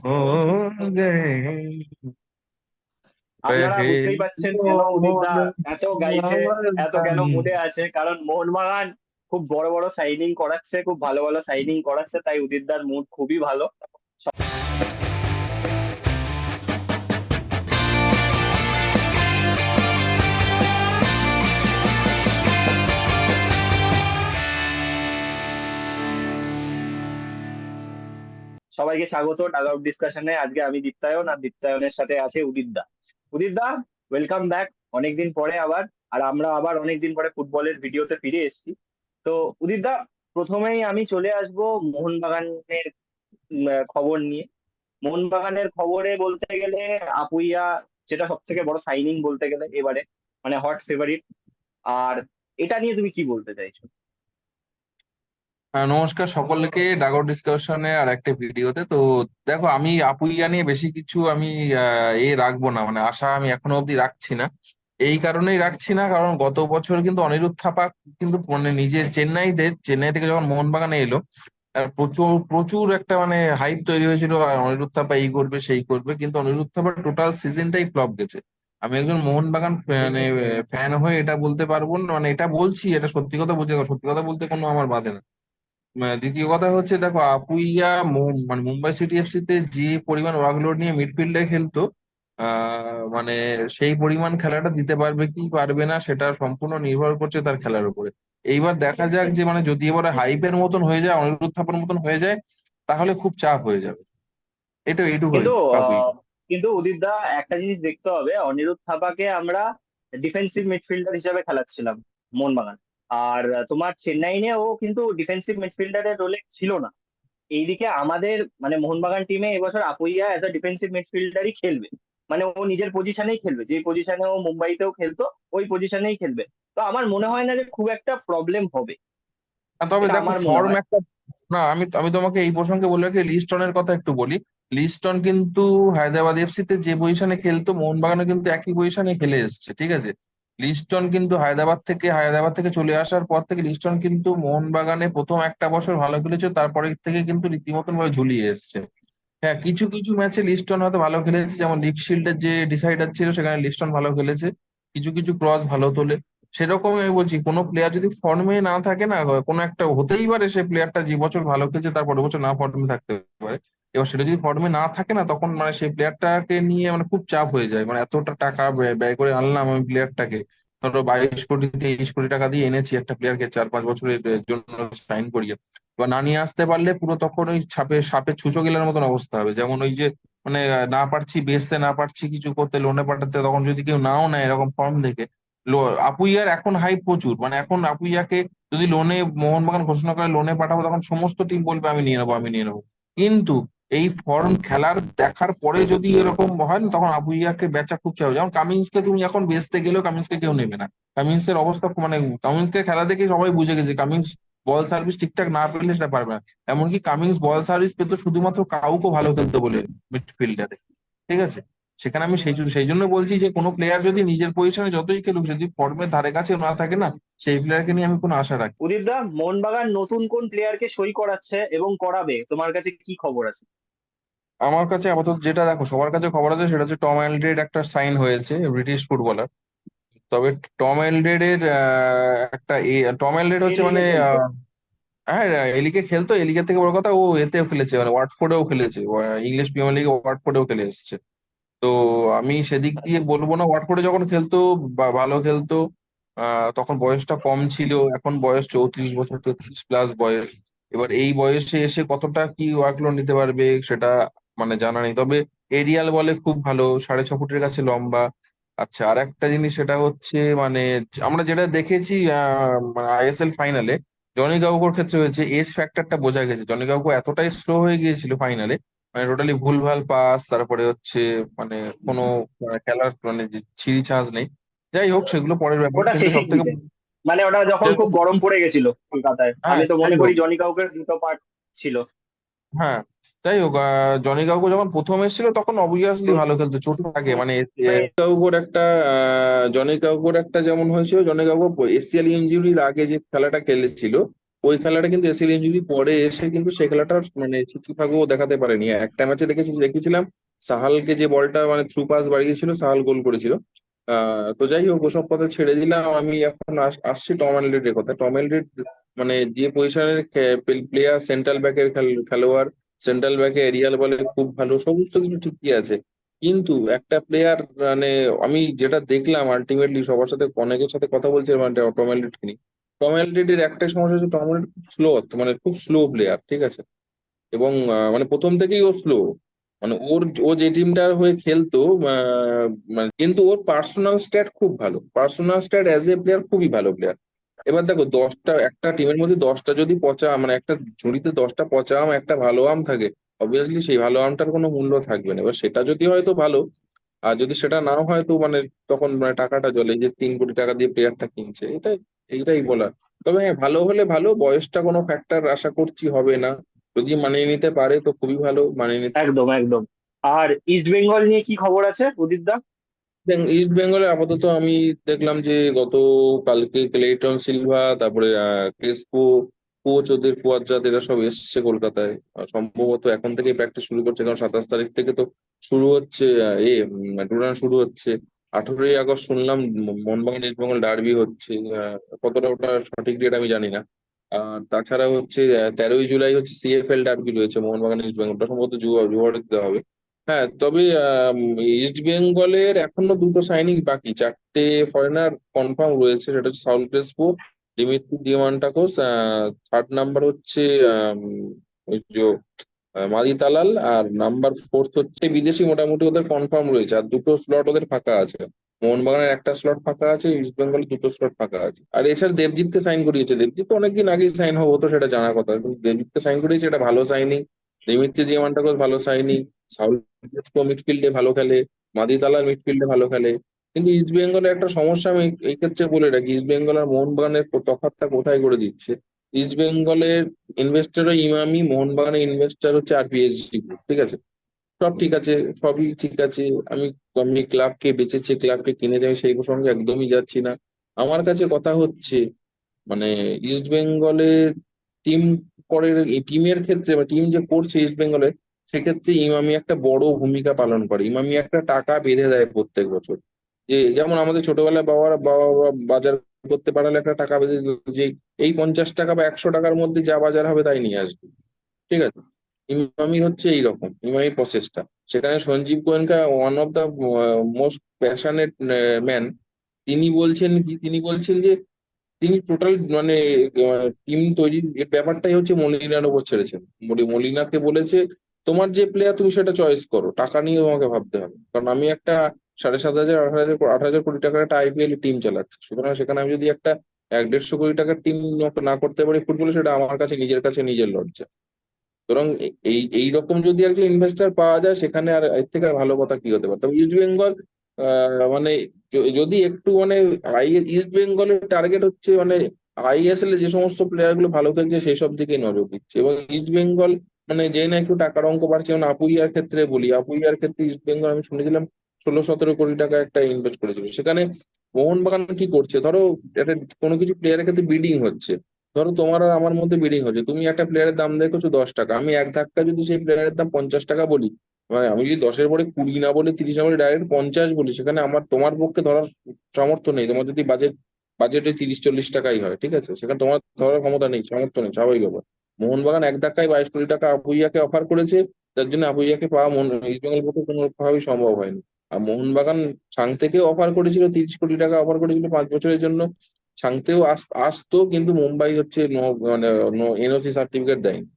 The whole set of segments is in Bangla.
हो गए আপনারা বুঝতেই पहेली পাচ্ছেন কেন উদিতদা मोहन এত গাইছে, এত কেন बागान। মুডে আছে, কারণ মোহনবাগান খুব বড় বড় সাইনিং করাচ্ছে, খুব ভালো ভালো সাইনিং করাচ্ছে, তাই উদিতদার মুড খুবই ভালো। সবাইকে স্বাগত টাগ আউট ডিসকাশনে। আজকে আমি দীপ্তায়ন, আর দীপ্তায়নের সাথে আছে উদিতদা। উদিতদা, ওয়েলকাম ব্যাক। অনেকদিন পরে আবার, আর আমরা আবার অনেকদিন পরে ফুটবলের ভিডিওতে ফিরে এসেছি। তো উদিতদা, প্রথমেই আমি চলে আসবো মোহনবাগানের খবর নিয়ে। মোহনবাগানের খবরে বলতে গেলে আপুইয়া, যেটা সব থেকে বড় সাইনিং বলতে গেলে এবারে, মানে হট ফেভারিট। আর এটা নিয়ে তুমি কি বলতে চাইছো? নমস্কার সকলকে ডাগর ডিসকাশনে আর একটা ভিডিওতে। তো দেখো, আমি আপুইয়া নিয়ে বেশি কিছু আমি রাখবো না, মানে আশা আমি এখনো অবধি রাখছি না। এই কারণেই রাখছি না, কারণ গত বছর কিন্তু অনিরুদ্ধ থাপা কিন্তু মানে নিজে চেন্নাই থেকে যখন মোহনবাগানে এলো, প্রচুর প্রচুর একটা মানে হাইপ তৈরি হয়েছিল, আর অনিরুদ্ধ থাপা এই করবে সেই করবে, কিন্তু অনিরুদ্ধ থাপার টোটাল সিজনটাই ফ্লপ গেছে। আমি একজন মোহনবাগান মানে ফ্যান হয়ে এটা বলতে পারবো না, মানে এটা বলছি, এটা সত্যি কথা বলছি, সত্যি কথা বলতে কোনো আমার বাধে না। দ্বিতীয় কথা হচ্ছে, দেখো আপুইয়া মানে মুম্বাই সিটি এফসি তে যে পরিমাণ ওয়ার্কলোড নিয়ে মিডফিল্ডে খেলতো, মানে সেই পরিমাণ খেলাটা দিতে পারবে কি পারবে না সেটা সম্পূর্ণ নির্ভর করছে তার খেলার উপরে। এইবার দেখা যাক যে মানে যদি এবারে হাইপের মতন হয়ে যায়, অনিরুদ্ধ থাপার মতন হয়ে যায়, তাহলে খুব চাপ হয়ে যাবে। এটা এইটুকুই কিন্তু আপুই। আহ, কিন্তু উদিত দা, একটা জিনিস দেখতে হবে, অনিরুদ্ধ থাপাকে আমরা ডিফেন্সিভ মিডফিল্ডার হিসেবে খেলাচ্ছিলাম মোহনবাগান। আর তোমার চেন্নাইনে ও কিন্তু ডিফেন্সিভ মিডফিল্ডারের রোলে ছিল না। এইদিকে আমাদের মানে মোহনবাগান টিমে এবছর আপুইয়া অ্যাজ আ ডিফেন্সিভ মিডফিল্ডারই খেলবে। মানে ও নিজের পজিশনেই খেলবে, যে পজিশনে ও মুম্বাইতেও খেলতো, ওই পজিশনেই খেলবে। তো আমার মনে হয় না যে খুব একটা প্রবলেম হবে। তবে এটা দেখো আমার মনে ফর্ম হয়। একটা, না আমি আমি তোমাকে এই প্রসঙ্গে বলে রাখি, লিস্টনের কথা একটু বলি। লিস্টন কিন্তু হায়দ্রাবাদ এফসি তে যে পজিশনে খেলতো, মোহনবাগানে কিন্তু একই পজিশনে খেলে এসেছে, ঠিক আছে। লিস্টন কিন্তু হায়দ্রাবাদ থেকে চলে আসার পর থেকে লিস্টন কিন্তু মোহনবাগানে প্রথম একটা বছর ভালো খেলেছে, তারপরে থেকে কিন্তু রীতিমতন ভাবে ঝুলিয়ে এসেছে। হ্যাঁ, কিছু কিছু ম্যাচে লিস্টন হয়তো ভালো খেলেছে, যেমন লিগ শিল্ডের যে ডিসাইডার ছিল সেখানে লিস্টন ভালো খেলেছে, কিছু কিছু ক্রস ভালো তোলে। সেরকম আমি বলছি, কোনো প্লেয়ার যদি ফর্মে না থাকে না, কোনো একটা হতেই পারে সে প্লেয়ারটা যে বছর ভালো খেলছে তার পরের বছর না ফর্মে থাকতে পারে। এবার সেটা যদি ফর্মে না থাকে না, তখন মানে সেই প্লেয়ারটাকে নিয়ে মানে খুব চাপ হয়ে যায়, মানে এতটা টাকা ব্যয় করে আনলাম আমি প্লেয়ারটাকে, ধরো 22 কোটি 23 কোটি টাকা দিয়ে এনেছি একটা প্লেয়ারকে 4-5 বছরের জন্য সাইন করিয়ে, এবার না নিয়ে আসতে পারলে পুরো তখন ওই সাপে ছুঁচো গেলার মতন অবস্থা হবে। যেমন ওই যে মানে না পারছি বেচতে, না পারছি কিছু করতে, লোনে পাঠাতে, তখন যদি কেউ নাও নেয় এরকম ফর্ম দেখে। আপুইয়ার এখন হাইপ প্রচুর, মানে এখন আপুইয়াকে যদি লোনে মোহনবাগান ঘোষণা করে লোনে পাঠাবো, তখন সমস্ত টিম বলবে আমি নিয়ে নেবো, আমি নিয়ে নেবো। কিন্তু এই ফর্ম খেলার দেখার পরে যদি এরকম হয় না, তখন আপুইয়াকে বেচা খুব চাই। যেমন কামিন্সকে তুমি এখন বেচতে গেলেও কামিন্সকে কেউ নেবে না। কামিন্সের অবস্থা মানে কামিন্সকে খেলা দেখে সবাই বুঝে গেছে কামিন্স বল সার্ভিস ঠিকঠাক না পেলে সেটা পারবে না। এমনকি কামিন্স বল সার্ভিস পেতো শুধুমাত্র কাউকে ভালো খেলতে বলে, মিডফিল্ডারে, ঠিক আছে। সেখানে আমি সেই জন্য বলছি যে কোনো প্লেয়ার যদি নিজের পজিশনে যতই খেলুক, যদি ফর্মের ধারে কাছে না থাকে না, সেই প্লেয়ারকে নিয়ে আমি কোনো আশা রাখি না। উদিত দা, মোহনবাগান নতুন কোন প্লেয়ারকে সই করাচ্ছে এবং করাবে, তোমার কাছে কি খবর আছে? আমার কাছে আপাতত যেটা, দেখো সবার কাছে খবর আছে, সেটা হচ্ছে টম অ্যালড্রেড একটা সাইন হয়েছে, ব্রিটিশ ফুটবলার। তবে টম অ্যালড্রেডের টম অ্যালড্রেড কে হচ্ছে মানে লিগে খেলতো? হ্যাঁ, এলিকে খেলতো, এলিকের থেকে বড় কথা ও এতেও খেলেছে, মানে ওয়াটফোর্ডেও খেলেছে, ইংলিশ প্রিমিয়ার লিগে ওয়াটফোর্ডেও খেলে এসেছে। তো আমি সেদিক দিয়ে বলবো না, ওয়াটফোর্ডে যখন খেলতো বা ভালো খেলতো, তখন বয়সটা কম ছিল, এখন বয়স 34 বছর, 33+ বয়স। এবার এই বয়সে এসে কতটা কি ওয়ার্কলোড নিতে পারবে সেটা মানে জানা নেই। তবে এরিয়াল বলে খুব ভালো, 6.5 ফুটের কাছে লম্বা। আচ্ছা, আর একটা জিনিস সেটা হচ্ছে মানে আমরা যেটা দেখেছি আইএসএল ফাইনালে, জনি কাউকোর ক্ষেত্রে হয়েছে, এজ ফ্যাক্টরটা বোঝা গেছে। জনি কাউকো এতটাই স্লো হয়ে গিয়েছিল ফাইনালে, মানে টোটালি ভুলভাল পাস, তারপরে হচ্ছে মানে কোনো খেলার মানে যে ছিঁড়ি ছাঁচ নেই। যাই হোক, সেগুলো পরের ব্যাপার, ওটা কিন্তু সব শেষের থেকে দিকে, মানে ওটা যখন খুব গরম পড়ে গেছিল কলকাতায়, হ্যাঁ আমি তো যাই মনে করি হোক, জনি কাউকের দুটো পার্ট ছিল। হ্যাঁ যাই হোক, জনি কাউকো যখন প্রথম এসেছিল তখন অবভিয়াসলি ভালো খেলতো চোটের আগে, মানে জনি কাউকোর একটা যেমন হয়েছিল, জনি কাউকো এসিএল ইনজুরির আগে যে খেলাটা খেলেছিল, ওই খেলাটা কিন্তু এসিএল ইনজুরি পরে এসে কিন্তু সেই খেলাটার মানে ঠিকঠাকও দেখাতে পারেনি। একটা ম্যাচে দেখেছিলাম সাহালকে যে বলটা মানে থ্রু পাস বাড়িয়েছিল, সাহাল গোল করেছিল। তো যাই হোক, ওসব কথা ছেড়ে দিলাম। আমি এখন আসছি টম অ্যালরেডির কথা। টম অ্যালরেড মানে যে পজিশনের প্লেয়ার, সেন্ট্রাল ব্যাকের খেলোয়াড়, সেন্ট্রাল ব্যাকে এরিয়াল বলে খুব ভালো, সমস্ত কিছু ঠিকই আছে। কিন্তু একটা প্লেয়ার মানে আমি যেটা দেখলাম আলটিমেটলি, সবার সাথে অনেকের সাথে কথা বলছিলাম মানে টম অ্যালরেডকে নিয়ে। টম অ্যালরেডির একটাই সমস্যা হচ্ছে, টম অ্যালরেড খুব স্লো, মানে খুব স্লো প্লেয়ার, ঠিক আছে? এবং মানে প্রথম থেকেই ও স্লো। মানে ও যে টিমটার হয়ে খেলতো, মানে কিন্তু ওর পার্সোনাল স্ট্যাট খুব ভালো, personal stat as a player খুবই ভালো প্লেয়ার। এবার দেখো, একটা টিমের মধ্যে 10টা যদি পচা মানে একটা ঝুড়িতে 10টা পচা আম, একটা ভালো আম থাকে, অবভিয়াসলি সেই ভালো আমটার কোনো মূল্য থাকবে না। এবার সেটা যদি হয় তো ভালো, আর যদি সেটা নাও হয় তো মানে তখন মানে টাকাটা জলে, এই যে 3 কোটি টাকা দিয়ে প্লেয়ারটা কিনছে, এইটাই বলার। তবে হ্যাঁ, ভালো হলে ভালো, বয়সটা কোনো ফ্যাক্টর আশা করছি হবে না। যদি মানিয়ে নিতে পারে তো খুবই ভালো, মানিয়ে নিতে। একদম একদম। আর ইস্ট বেঙ্গল নিয়ে কি খবর আছে উদিত দা? ইস্ট বেঙ্গলে আপাতত আমি দেখলাম যে গত কালকে ক্লেইটন সিলভা, তারপরে ক্রেসপো, কোচ ওদের কুয়াদ্রাত, এরা সব এসছে কলকাতায়। সম্ভবত এখন থেকে প্র্যাকটিস শুরু করছে, কারণ 27 তারিখ থেকে তো শুরু হচ্ছে টুর্নামেন্ট শুরু হচ্ছে। 18ই আগস্ট শুনলাম মোহনবাগান ইস্ট বেঙ্গল ডার্বি হচ্ছে। কতটা ওটা সঠিক ডেট আমি জানি না। আর তাছাড়া হচ্ছে 13ই জুলাই হচ্ছে সিএফএল ডার্বি রয়েছে, মোহনবাগান ইস্ট বেঙ্গল, সম্ভবত জুয়ারে দিতে হবে। হ্যাঁ, তবে ইস্ট বেঙ্গলের এখনো দুটো সাইনিং বাকি, 4টে ফরেনার কনফার্ম রয়েছে। সেটা হচ্ছে Saul Crespo, Dimitri Diamantakos, third number হচ্ছে আম, ওই যে মাদি তালাল, আর নাম্বার 4 হচ্ছে বিদেশি, মোটামুটি ওদের কনফার্ম রয়েছে। আর দুটো স্লট ওদের ফাঁকা আছে। মোহনবাগানের একটা স্লট ফাঁকা আছে, ইস্ট বেঙ্গলের দুটো স্লট ফাঁকা আছে। আর এছাড়া দেবজিৎকে সাইন করিয়েছে। দেবজিৎ তো অনেকদিন আগেই সাইন হতো, সেটা জানা কথা, কিন্তু দেবজিৎকে সাইন করিয়েছে, এটা ভালো সাইনিং। দিমিত্রি দিয়ামান্টাকোস ভালো সাইনিং। সাউল মিডফিল্ডে ভালো খেলে, মাদি তালার মিডফিল্ডে ভালো খেলে। কিন্তু ইস্ট বেঙ্গলের একটা সমস্যা আমি এই ক্ষেত্রে বলে রাখি, ইস্ট বেঙ্গল আর মোহনবাগানের তফাৎটা কোথায় করে দিচ্ছে। ইস্ট বেঙ্গলের ইনভেস্টরও ইমামি, মোহনবাগানের ইনভেস্টর হচ্ছে আরপিএসজি গ্রুপ, ঠিক আছে? সব ঠিক আছে, সবই ঠিক আছে। আমি আমি ক্লাবকে বেচেছে, ক্লাবকে কিনেছে, আমি সেই প্রসঙ্গে একদমই যাচ্ছি না। আমার কাছে কথা হচ্ছে মানে ইস্ট বেঙ্গলের টিম করে, এই টিমের ক্ষেত্রে বা টিম যে করছে ইস্ট বেঙ্গলের, সেক্ষেত্রে ইমামি একটা বড় ভূমিকা পালন করে। ইমামি একটা টাকা বেঁধে দেয় প্রত্যেক বছর। যে যেমন আমাদের ছোটবেলায় বাবারা বাবা বাবা বাজার করতে পারলে একটা টাকা বেঁধে দিত, যে এই 50 টাকা বা 100 টাকার মধ্যে যা বাজার হবে তাই নিয়ে আসবে, ঠিক আছে? ইমামির হচ্ছে এইরকম, ইমামির প্রসেসটা। সেখানে Sanjiv Goenka one of the most passionate man. তিনি বলছেন যে তিনি টোটাল মানে টিম তৈরির ব্যাপারটাই হচ্ছে মলিনার উপর ছেড়েছেন। মলিনাকে বলেছে, তোমার যে প্লেয়ার তুমি সেটা চয়েস করো, টাকা নিয়ে তোমাকে ভাবতে হবে। কারণ আমি একটা 7,500 8,000 8,000 কোটি টাকার একটা আইপিএল টিম চালাচ্ছি, সুতরাং সেখানে আমি যদি একটা 150 কোটি টাকার টিম না করতে পারি ফুটবলে, সেটা আমার কাছে নিজের লজ্জা। সুতরাং এই রকম যদি একজন ইনভেস্টর পাওয়া যায়, সেখানে আর এর থেকে আর ভালো কথা কি হতে পারে। তবে ইস্ট বেঙ্গল মানে যদি একটু মানে ইস্ট বেঙ্গলের টার্গেট হচ্ছে মানে আইএসএল এ যে সমস্ত প্লেয়ার গুলো ভালো খেলছে সেই সব দিকে নজর দিচ্ছে। এবং ইস্ট বেঙ্গল মানে যে না একটু টাকার অঙ্ক বাড়ছে, যেমন আপুইয়ার ক্ষেত্রে বলি, আপুইয়ার ক্ষেত্রে ইস্ট বেঙ্গল আমি শুনেছিলাম 16-17 কোটি টাকা একটা ইনভেস্ট করেছিল সেখানে। মোহনবাগান কি করছে, ধরো একটা কোনো কিছু প্লেয়ারের ক্ষেত্রে বিডিং হচ্ছে, ধরো তোমার আর আমার মধ্যে বিডিং হচ্ছে, তুমি একটা প্লেয়ারের দাম দেখেছো 10 টাকা, আমি এক ধাক্কা যদি সেই প্লেয়ারের দাম 50 টাকা বলি, মানে আমি যদি 10-এর পরে 20 না বলে 30 না বলে ডাইরেক্ট 50 বলি, সেখানে তোমার পক্ষে ধরার সামর্থ্য নেই। তোমার যদি বাজেটে 30-40 টাকাই হয়, ঠিক আছে, সেখানে তোমার ধরার ক্ষমতা নেই, সামর্থ্য নেই, স্বাভাবিক ব্যাপার। মোহনবাগান এক ধাক্কায় 22 কোটি টাকা আপুইয়াকে অফার করেছে, যার জন্য আপুইয়াকে পাওয়া ইস্ট বেঙ্গল পক্ষে কোনোভাবেই সম্ভব হয়নি। আর মোহনবাগান সাং থেকেও অফার করেছিল, 30 কোটি টাকা অফার করেছিল 5 বছরের জন্য। ছাংতেও আসতো, কিন্তু মুম্বাই হচ্ছে মানে এনওসি সার্টিফিকেট দেয়নি।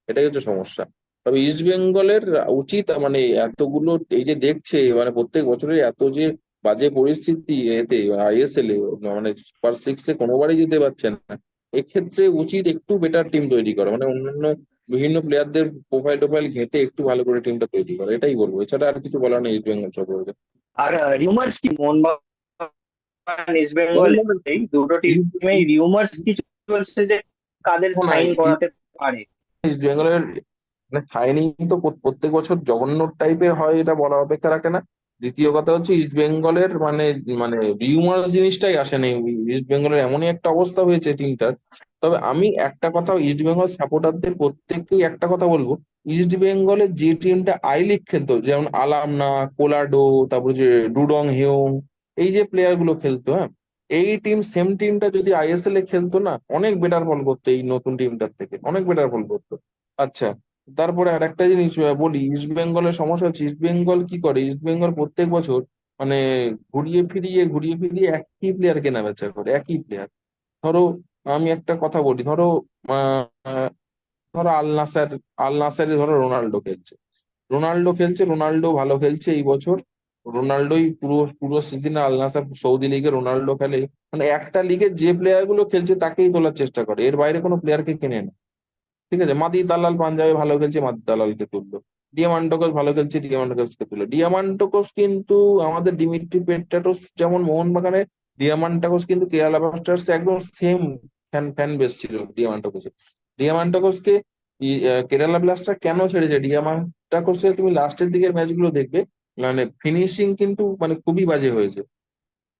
এটাই হচ্ছে সমস্যা। তবে ইস্ট বেঙ্গলের উচিত মানে এতগুলো এই যে দেখছে মানে প্রত্যেক বছরের এত যে বাজে পরিস্থিতি এতে আইএসএল এ, মানে সুপার 6-এ কোনোবারই যেতে পারছে না। এক্ষেত্রে উচিত একটু বেটার টিম তৈরি করা, মানে অন্যান্য বিভিন্ন প্লেয়ারদের প্রোফাইল টোফাইল ঘেঁটে একটু ভালো করে টিমটা তৈরি করা, এটাই বলবো। এছাড়া আর কিছু বলার নেই ইস্ট বেঙ্গল সম্পর্কে। আর রিউমার্স কি মোহনবাগান ইস্ট বেঙ্গল, মোহনবাগান এই দুটো টিমেই রিউমার্স কি চলছে যে কাদের সাইন করাতে পারে? ইস্ট বেঙ্গলের সাইনিং তো প্রত্যেক বছর জঘন্য টাইপের হয়, এটা বলা অপেক্ষা রাখে না। দ্বিতীয় কথা হচ্ছে ইস্ট বেঙ্গলের মানে মানে রিউমার্স জিনিসটাই আসেনি। ইস্ট বেঙ্গলের এমনই একটা অবস্থা হয়েছে টিমটার। তবে আমি একটা কথা ইস্ট বেঙ্গল সাপোর্টারদের প্রত্যেককেই একটা কথা বলবো, ইস্ট বেঙ্গলের যে টিমটা আই লিগ খেলতো, যেমন আলামনা, কোলাডো, তারপরে যে ডুডং হিউং, এই যে প্লেয়ার গুলো খেলতো, হ্যাঁ, এই টিম সেম টিমটা যদি আইএসএল এ খেলতো না, অনেক বেটার ফল করতো এই নতুন টিমটার থেকে, অনেক বেটার ফল করতো। আচ্ছা, তারপরে আর একটা জিনিস বলি, ইস্ট বেঙ্গলের সমস্যা হচ্ছে ইস্ট বেঙ্গল কি করে, ইস্ট বেঙ্গল প্রত্যেক বছর মানে ঘুরিয়ে ফিরিয়ে একই প্লেয়ার কেনা বেচা করে, একই প্লেয়ার। ধরো আমি একটা কথা বলি, ধরো আহ, ধরো আল নাসারে ধরো রোনাল্ডো ভালো খেলছে এই বছর। রোনাল্ডোই পুরো পুরো সিজনে আল নাসার সৌদি লিগে রোনাল্ডো খেলে। মানে একটা লিগে যে প্লেয়ার গুলো খেলছে তাকেই তোলার চেষ্টা করে, এর বাইরে কোনো প্লেয়ারকে কেনে না। ঠিক আছে, মাদি দালাল পাঞ্জাবে ভালো খেলছে, মাদি দালালকে তুললো। ডিয়ামান্টোকস ভালো খেলছে, ডিয়ামান্টোকসকে তুললো। ডিয়ামান্টোকস কিন্তু আমাদের দিমিত্রি পেট্রাটোস যেমন মোহনবাগানে, ডিয়ামান্টোকস কিন্তু কেরালা ব্লাস্টার্স একদম সেম ফ্যান ফ্যান বেস ছিল ডিয়ামান্টোকসে। ডিয়ামান্টোকসকে কেরালা ব্লাস্টার কেন ছেড়েছে, ডিয়ামান্টোকসে তুমি লাস্টের দিকের ম্যাচগুলো দেখবে, মানে ফিনিশিং কিন্তু মানে খুবই বাজে হয়েছে,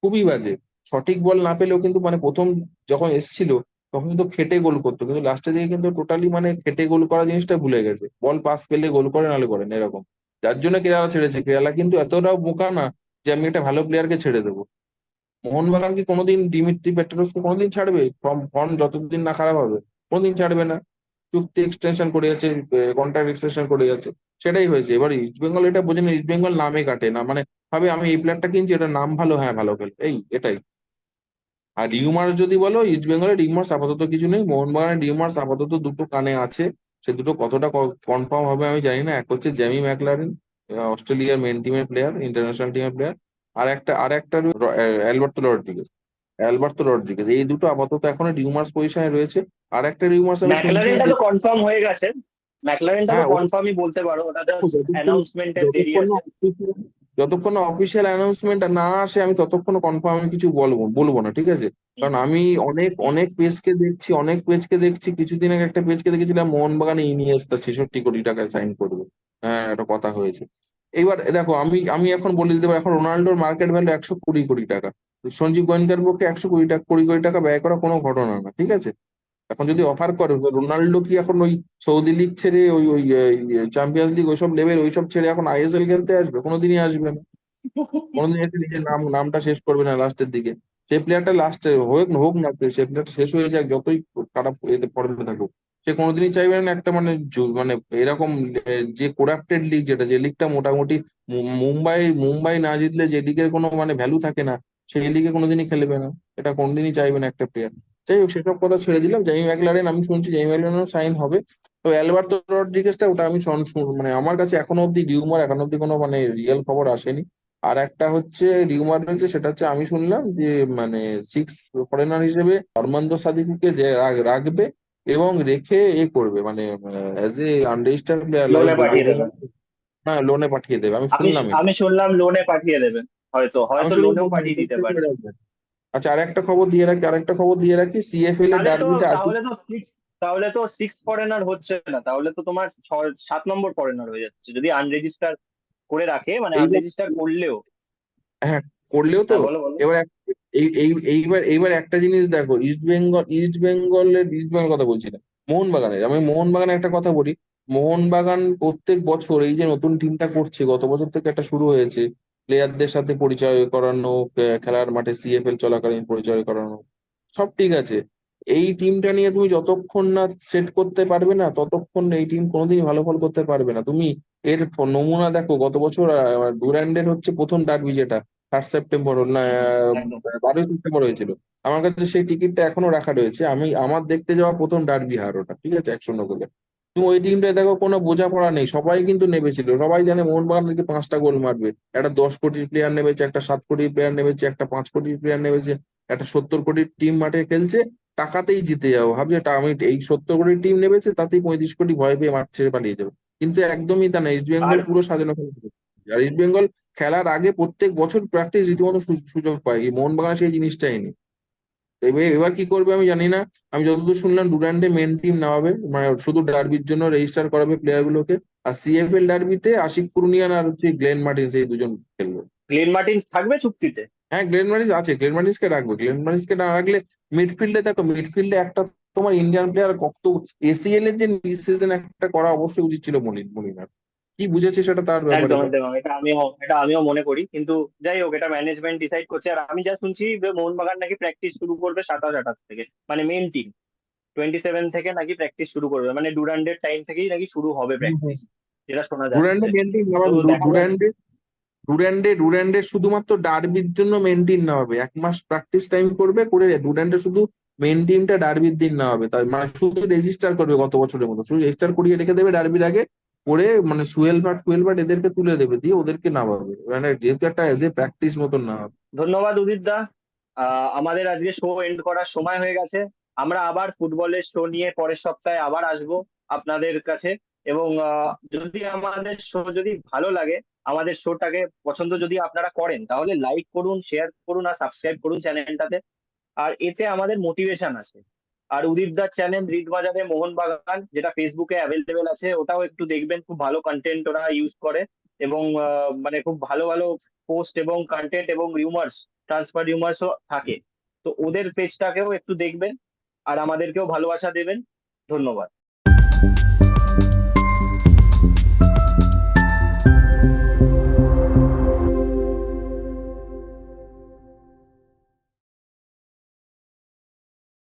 খুবই বাজে। সঠিক বল না পেলেও কিন্তু মানে প্রথম যখন এসছিল তখন কিন্তু খেটে গোল করতো, কিন্তু লাস্টের দিকে কিন্তু টোটালি মানে খেটে গোল করা জিনিসটা ভুলে গেছে, বল পাস পেলে গোল করে নাহলে করেন এরকম। যার জন্য কেরালা ছেড়েছে। কেরালা কিন্তু এতটাও বোকা না যে আমি একটা ভালো প্লেয়ারকে ছেড়ে দেবো। মোহনবাগান কি কোনোদিন দিমিত্রি পেট্রাসকে কোনোদিন ছাড়বে? ফর্ম ফর্ম যতদিন না খারাপ হবে কোনোদিন ছাড়বে না। চুক্তি এক্সটেনশন করে যাচ্ছে, কন্ট্রাক্ট এক্সটেনশন করে যাচ্ছে, সেটাই হয়েছে। এবার ইস্ট বেঙ্গল এটা বোঝে না, ইস্ট বেঙ্গল নামে কাটে না, মানে ভাবে আমি এই প্লেয়ারটা কিনছি, এটা নাম ভালো, হ্যাঁ ভালো খেলে, এই এটাই। আর রিউমার্স যদি বলো, ইস্ট বেঙ্গলের রিউমার্স আপাতত কিছু নেই, মোহনবাগানের রিউমার্স আপাতত দুটো কানে আছে। সে দুটো কতটা কনফার্ম হবে আমি জানি না। এক হচ্ছে জ্যামি ম্যাকলারেন, অস্ট্রেলিয়ার মেন টিমের প্লেয়ার, ইন্টারন্যাশনাল টিমের প্লেয়ার। আর একটা অ্যালবার্তো রড্রিগেজ, এই দুটো আপাতত এখনো রিউমার্স পজিশনে রয়েছে। আর একটা রিউমার্স আমি শুনছি ম্যাকলারেনটা যে, তো কনফার্ম হয়ে গেছে। ম্যাকলারেনটা তো হ্যাঁ কনফার্মই বলতে পারো, ওটা দেখো, জাস্ট অ্যানাউন্সমেন্টের দেরি যতক্ষণ না আছে। যতক্ষণ না অফিসিয়াল অ্যানাউন্সমেন্ট না আসে আমি ততক্ষণ কনফার্ম আমি কিছু বলবো বলবো না, ঠিক আছে? হুম, কারণ আমি অনেক হুম। অনেক পেজকে দেখছি। কিছুদিন আগে একটা পেজকে দেখেছিলাম মোহনবাগানে ইনিয়েস্তা 66 কোটি টাকায় সাইন করবে, হ্যাঁ একটা কথা হয়েছে। এইবার দেখো, আমি এখন বলে দিতে পারি, এখন রোনাল্ডোর মার্কেট ভ্যালু 120 কোটি টাকা। সঞ্জীব গোয়েঙ্কার পক্ষে 100 কোটি টাকা, 20 কোটি টাকা ব্যয় করা কোনো ঘটনা না, ঠিক আছে? এখন যদি অফার করে, রোনাল্ডো কি এখন ওই সৌদি লিগ ছেড়ে ওই ওই চ্যাম্পিয়ন্স লিগ ওইসব লেভেল ওইসব ছেড়ে এখন আইএসএল খেলতে আসবে? কোনোদিনই আসবে না। কোনোদিন এসে নিজের নামটা শেষ করবে না লাস্টের দিকে। সেই প্লেয়ারটা লাস্টে হোক না হোক না, সেই প্লেয়ারটা শেষ হয়ে যাক, যতই খারাপ এতে ফর্মে থাকুক, সে কোনোদিনই চাইবে না একটা মানে মানে এরকম যে করাপ্টেড লিগ, যেটা যে লিগটা মোটামুটি মুম্বাই না জিতলে যে লিগের কোনো মানে ভ্যালু থাকে না, সেই লিগে কোনোদিনই খেলবে না। এটা কোনোদিনই চাইবে না একটা প্লেয়ার। যাই হোক, সেসব কথা ছেড়ে দিলাম। জামি ম্যাকলারেন আমি শুনছি জামি ম্যাকলারেনও সাইন হবে। তো অ্যালবার্তো রড্রিগেজটা ওটা আমি মানে আমার কাছে এখনো অব্দি রিউমার, এখনো অব্দি কোনো মানে রিয়েল খবর আসেনি। আর একটা হচ্ছে রিউমার রয়েছে, সেটা হচ্ছে আমি শুনলাম যে মানে সিক্স ফরেনার হিসেবে আরমান্দো সাদিকুকে যে রাখবে, এবং রেখে করবে মানে as a unregistered player like লোনে পাঠিয়ে দেবে। হ্যাঁ লোনে পাঠিয়ে দেবে, আমি শুনলাম এটা। আমি শুনলাম লোনে পাঠিয়ে দেবেন। হয়তো আমি হয়তো শুনলাম লোনেও লোনে পাঠিয়ে দিতে পারে। রাখবে। আচ্ছা, আরেকটা খবর দিয়ে রাখি সিএফএল এর তাহলে তো ডার্বিতে আসবে। তাহলে তো সিক্স তাহলে তো সিক্স ফরেনার হচ্ছে না, তাহলে তো তোমার ছয় সাত নম্বর ফরেনার হয়ে যাচ্ছে যদি আনরেজিস্টার করে রাখে, মানে এইবার, আনরেজিস্টার করলেও। হ্যাঁ করলেও তো, হ্যাঁ, বলো বলো। এবার এইবার একটা জিনিস দেখো, ইস্ট বেঙ্গলের কথা বলছি না, মোহনবাগানের, আমি মোহনবাগানের একটা কথা বলি। মোহনবাগান প্রত্যেক বছর এই যে নতুন টিমটা করছে, গত বছর থেকে একটা শুরু হয়েছে, প্লেয়ারদের সাথে পরিচয় করানো, খেলার মাঠে সিএফএল চলাকালীন পরিচয় করানো, সব ঠিক আছে। এই টিমটা নিয়ে তুমি যতক্ষণ না সেট করতে পারবে না, ততক্ষণ এই টিম কোনোদিনই ভালো ফল করতে পারবে না। তুমি এর নমুনা দেখো, গত বছর ডুরান্ডের হচ্ছে প্রথম ডার্বি, যেটা 3 সেপ্টেম্বর না একদম। 12 সেপ্টেম্বর হয়েছিল। আমার কাছে সেই টিকিটটা এখনো রাখা রয়েছে, আমার দেখতে যাওয়া প্রথম ডার্বি হার ওটা, ঠিক আছে, 1-0 গোলে। তুমি ওই টিমটায় দেখো, কোনো বোঝাপড়া নেই, সবাই কিন্তু নেমেছিল, সবাই জানে মোহনবাগান থেকে 5টা গোল মারবে। একটা 10 কোটির প্লেয়ার নেমেছে, একটা 7 কোটির প্লেয়ার নেমেছে, একটা 5 কোটির প্লেয়ার নেমেছে, একটা 70 কোটির টিম মাঠে খেলছে, টাকাতেই জিতে যাবো ভাবছে। আমি এই 70 কোটির টিম নেমেছে, তাতেই 35 কোটি ভয় পেয়ে মাঠ ছেড়ে পালিয়ে যাবে। কিন্তু একদমই তা না, ইস্ট আর বেঙ্গল পুরো সাজানো খেলা করে। আর ইস্ট বেঙ্গল খেলার আগে প্রত্যেক বছর প্র্যাকটিস রীতিমতো সুযোগ পায়, এই মোহনবাগান সেই জিনিসটাই নেই। তো এবার এবার কি করবে আমি জানি না। আমি যতদূর শুনলাম ডুরান্ডে মেন টিম নামাবে, মানে শুধু ডার্বির জন্য রেজিস্টার করাবে প্লেয়ার গুলোকে। আর সিএফএল ডার্বিতে আশিক কুরুনিয়ান আর হচ্ছে গ্লেন মার্টিন্স, এই দুজন খেলবে। গ্লেন মার্টিন্স থাকবে চুক্তিতে? হ্যাঁ, গ্লেন ম্যারিস আছে, গ্লেন ম্যারিসকে রাখবে। গ্লেন ম্যারিসকে না রাখলে মিডফিল্ডে দেখো, মিডফিল্ডে একটা তোমার ইন্ডিয়ান প্লেয়ার কত, এসিএল এর যে সিজন একটা করা অবশ্যই উচিত ছিল মলিনার। কি বুঝেছে সেটা তার ব্যাপারে একদম তো। একদম, এটা আমিও মনে করি, কিন্তু যাই হোক, এটা ম্যানেজমেন্ট ডিসাইড করছে। আর আমি যা শুনছি যে মোহনবাগান নাকি প্র্যাকটিস শুরু করবে 27-28 থেকে, মানে মেন টিম 27 থেকে নাকি প্র্যাকটিস শুরু করবে, মানে ডুরান্ডের টাইম থেকেই নাকি শুরু হবে হুম, হুম। প্র্যাকটিস, যেটা শোনা ডুরান্ডে যাচ্ছে। মেনটেন তো নামাবে, দেখা যাক। ডুরান্ডে শুধুমাত্র ডার্বির জন্য মেনটেন নামাবে, 1 মাস প্র্যাকটিস টাইম করবে, করে ডুরান্ডে শুধু মেন টিমটা ডার্বির দিন নামাবে, তাই মানে শুধু রেজিস্টার করবে গত বছরের মতো, শুধু রেজিস্টার করিয়ে রেখে দেবে ডার্বির আগে, করে মানে সুয়েল ভাট এদেরকে তুলে দেবে, দিয়ে ওদেরকে নামাবে, মানে যেহেতু একটা এজ এ প্র্যাকটিস মতন না হবে। ধন্যবাদ উদিত দা। আমাদের আজকে শো এন্ড করার সময় হয়ে গেছে। আমরা আবার ফুটবলের শো নিয়ে পরের সপ্তাহে আবার আসবো আপনাদের কাছে। এবং যদি আমাদের শো যদি ভালো লাগে, আমাদের শোটাকে পছন্দ যদি আপনারা করেন, তাহলে লাইক করুন, শেয়ার করুন আর সাবস্ক্রাইব করুন চ্যানেলটাতে। আর এতে আমাদের মোটিভেশন আছে। আর উদিত দার চ্যানেল রিড বাজারে মোহনবাগান, যেটা ফেসবুকে অ্যাভেলেবেল আছে, ওটাও একটু দেখবেন, খুব ভালো কন্টেন্ট ওরা ইউজ করে। এবং মানে খুব ভালো ভালো পোস্ট এবং কন্টেন্ট এবং রিউমার্স, ট্রান্সফার রিউমার্সও থাকে। তো ওদের পেজটাকেও একটু দেখবেন, আর আমাদেরকেও ভালোবাসা দেবেন। ধন্যবাদ।